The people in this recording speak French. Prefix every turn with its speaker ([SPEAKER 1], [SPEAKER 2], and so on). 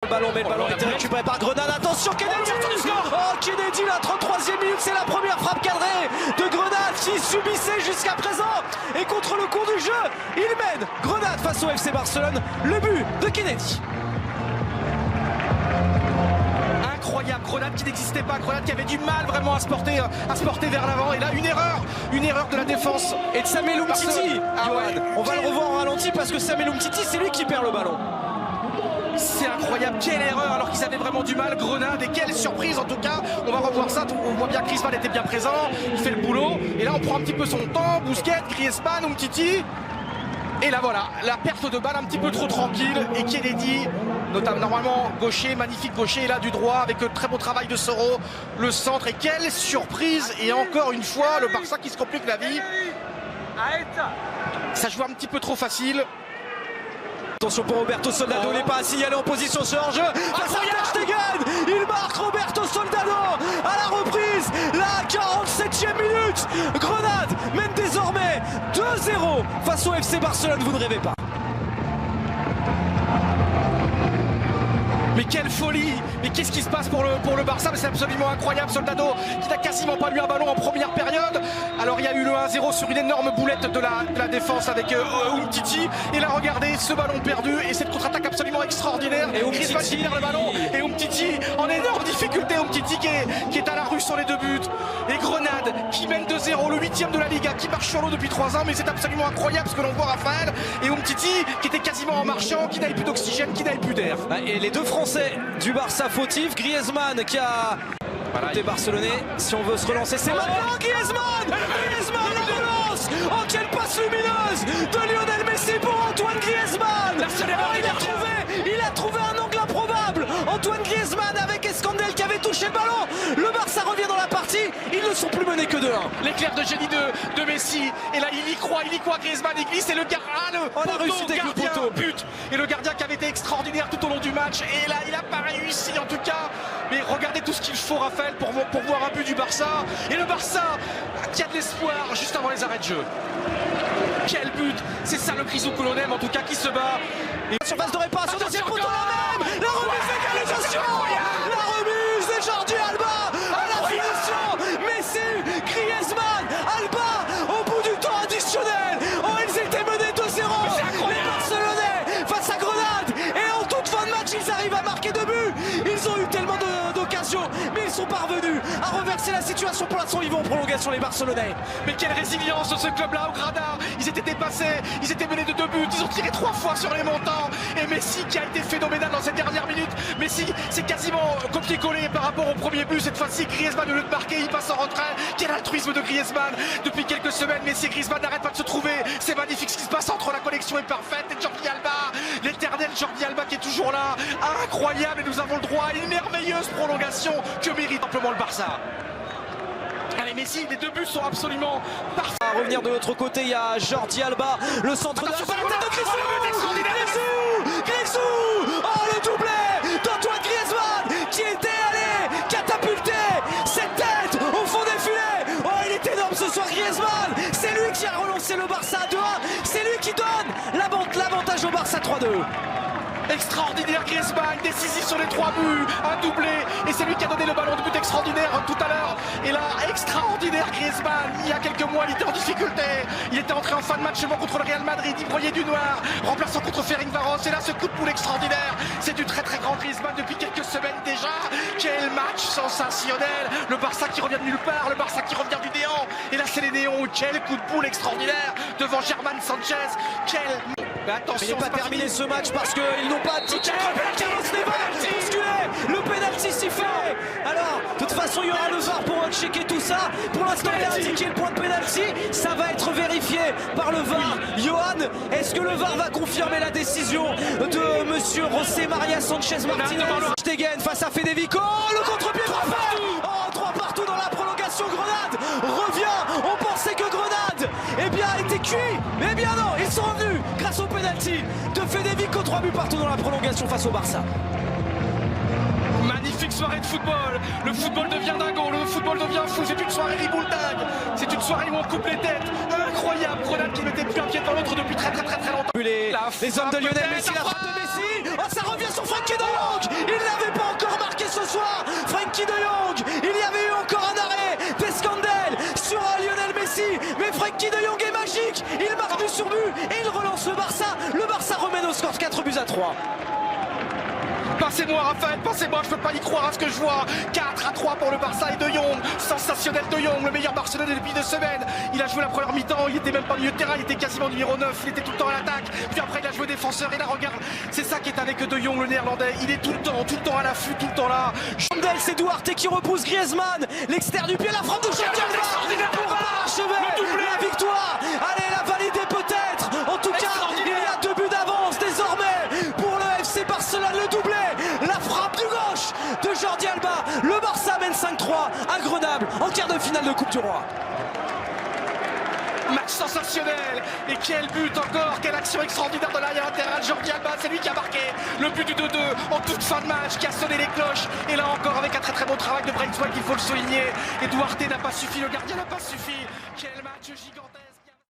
[SPEAKER 1] ballon, mais le ballon était récupéré par Grenade. Attention, Kennedy! Oh, Kennedy, la 33e minute, c'est la première frappe cadrée de Grenade qui subissait jusqu'à présent. Et contre le cours du jeu, il mène Grenade face au FC Barcelone. Le but de Kennedy.
[SPEAKER 2] Incroyable, Grenade qui n'existait pas, Grenade qui avait du mal vraiment à se porter vers l'avant. Et là, une erreur de la défense.
[SPEAKER 1] Et de Samuel Umtiti. On va le revoir en ralenti parce que Samuel Umtiti, c'est lui qui perd le ballon.
[SPEAKER 2] C'est incroyable, quelle erreur alors qu'ils avaient vraiment du mal, Grenade, et quelle surprise en tout cas. On va revoir ça, on voit bien que Griezmann était bien présent, il fait le boulot, et là on prend un petit peu son temps, Busquets, Griezmann, Umtiti, et là voilà, la perte de balle un petit peu trop tranquille, et Kennedy, notamment normalement gaucher, magnifique gaucher, et là du droit avec un très beau travail de Soro, le centre, et quelle surprise, et encore une fois, le Barça qui se complique la vie. Ça joue un petit peu trop facile.
[SPEAKER 1] Attention pour Roberto Soldado, il n'est pas signalé en position sur hors-jeu. Face à Ter Stegen, il marque Roberto Soldado à la reprise, la 47e minute. Grenade mène désormais 2-0 face au FC Barcelone, vous ne rêvez pas.
[SPEAKER 2] Mais quelle folie! Mais qu'est-ce qui se passe pour le Barça? C'est absolument incroyable. Soldado qui n'a quasiment pas eu un ballon en première période. Alors il y a eu le 1-0 sur une énorme boulette de la défense avec Umtiti. Et là regardez ce ballon perdu et cette contre-attaque absolument extraordinaire. Et Griezmann qui perd le ballon. Et Umtiti en énorme difficulté. Umtiti qui est à la rue sur les deux buts. Et Grenade qui mène 2-0, le 8e de la Liga, qui marche sur l'eau depuis 3 ans. Mais c'est absolument incroyable ce que l'on voit, Raphaël. Et Umtiti qui était quasiment en marchant, qui n'avait plus d'oxygène, qui n'avait plus d'air.
[SPEAKER 1] Et les deux Français du Barça fautif, Griezmann qui a été barcelonais. Si on veut se relancer, c'est maintenant Griezmann, la relance. Oh, quelle passe lumineuse de Lionel Messi pour Antoine Griezmann. Il a trouvé un angle improbable. Antoine Griezmann avec Escandel qui avait touché le ballon. Le Barça revient dans la partie. Ils ne sont plus menés que 2-1.
[SPEAKER 2] L'éclair de génie de Messi. Et là il y croit Griezmann, il glisse et le gardien, but. Et le gardien qui avait été extraordinaire tout au long du match. Et là il n'a pas réussi en tout cas. Mais regardez tout ce qu'il faut, Raphaël, pour voir un but du Barça. Et le Barça qui a de l'espoir juste avant les arrêts de jeu. Quel but! C'est ça le Grisou que l'on aime en tout cas, qui se bat.
[SPEAKER 1] Et surface de réparation, deuxième poteau la même. La remise d'égalisation. La remise de Jordi Alba à la finition. Messi, Griezmann, Alba au bout du temps additionnel. Oh, ils étaient menés 2-0. Les Barcelonais face à Grenade. Et en toute fin de match, ils arrivent à marquer 2 buts. Ils ont eu tellement d'occasions, mais ils sont parvenus à reverser la situation. Pour l'instant, ils vont en prolongation, les Barcelonais.
[SPEAKER 2] Mais quelle résilience de ce club-là au Granada. Ils étaient dépassés, ils étaient menés de 2 buts, ils ont tiré 3 fois sur les montants. Et Messi qui a été phénoménal dans cette dernière minute. Messi, c'est quasiment copié-collé par rapport au premier but. Cette fois-ci, Griezmann, au lieu de marquer, il passe en retrait. Quel altruisme de Griezmann. Depuis quelques semaines, Messi et Griezmann n'arrêtent pas de se trouver. C'est magnifique ce qui se passe entre, la connexion est parfaite. Et Jordi Alba, l'éternel Jordi Alba qui est toujours là. Incroyable, et nous avons le droit à une merveilleuse prolongation que mérite amplement le Barça. Allez, Messi, les 2 buts sont absolument parfaits.
[SPEAKER 1] À revenir de l'autre côté, il y a Jordi Alba, le centre de la Grisou. Oh, le doublé d'Antoine Griezmann qui était allé catapulter cette tête au fond des filets. Oh, il est énorme ce soir, Griezmann. C'est lui qui a relancé le Barça à 2-1. C'est lui qui donne l'avantage au Barça 3-2.
[SPEAKER 2] Extraordinaire Griezmann, décisif sur les 3 buts, un doublé, et c'est lui qui a donné le ballon de but extraordinaire tout à l'heure. Et là, extraordinaire Griezmann, il y a quelques mois il était en difficulté, il était entré en fin de match contre le Real Madrid, il broyait du noir, remplaçant contre Ferencváros, et là ce coup de poule extraordinaire, c'est du très très grand Griezmann depuis quelques semaines déjà. Quel match sensationnel, le Barça qui revient de nulle part, le Barça qui revient du néant, et là c'est les néons, quel coup de poule extraordinaire devant German Sanchez, Mais attention,
[SPEAKER 1] il n'est pas terminé ce match parce qu'ils n'ont pas tiqué. Carlos Neva bousculé, le pénalty sifflé. Alors, de toute façon, il y aura le VAR pour checker tout ça. Pour l'instant, il a indiqué le point de pénalty. Ça va être vérifié par le VAR. Johan, est-ce que le VAR va confirmer la décision de monsieur José María Sánchez Martínez? Stegen face à Fedevico. Le contre-pied parfait. Oh, 3 partout dans la prolongation. Grenade revient. On pensait que Grenade a été cuit. Mais bien non, ils sont revenus grâce au penalty de Fedevico. 3 buts partout dans la prolongation face au Barça.
[SPEAKER 2] Magnifique soirée de football. Le football devient dingo, le football devient fou. C'est une soirée ribouldag. C'est une soirée où on coupe les têtes. Incroyable. Grenade qui ne mettait plus un pied dans l'autre depuis très longtemps.
[SPEAKER 1] Les hommes de Lionel Messi, la frappe de Messi. Oh, ça revient sur Frenkie de Jong. Frenkie de Jong est magique. Il marque du surbut et il relance le Barça. Le Barça remène au score 4-3.
[SPEAKER 2] Passez-moi Raphaël, passez-moi, je peux pas y croire à ce que je vois. 4-3 pour le Barça et De Jong, sensationnel De Jong, le meilleur Barcelonais depuis 2 semaines. Il a joué la première mi-temps, il était même pas milieu de terrain, il était quasiment numéro 9, il était tout le temps à l'attaque. Puis après il a joué défenseur et là regarde, c'est ça qui est avec De Jong le néerlandais, il est tout le temps à l'affût, tout le temps là.
[SPEAKER 1] Jondel, c'est Duarte qui repousse Griezmann, l'extérieur du pied, la frappe de Jordi Alba pour parachever la victoire. Allez, la valider peut-être. En tout cas, il y a 2 buts d'avance désormais pour le FC Barcelone, le doublé. La frappe du gauche de Jordi Alba. Le Barça mène 5-3 à Grenoble en quart de finale de Coupe du Roi.
[SPEAKER 2] Match sensationnel. Et quel but encore, quelle action extraordinaire de l'arrière latéral. Jordi Alba, c'est lui qui a marqué le but du 2-2 en toute fin de match, qui a sonné les cloches. Et là encore avec un très bon travail de Braithwaite, il faut le souligner. Et Duarte n'a pas suffi, le gardien n'a pas suffi. Quel match gigantesque.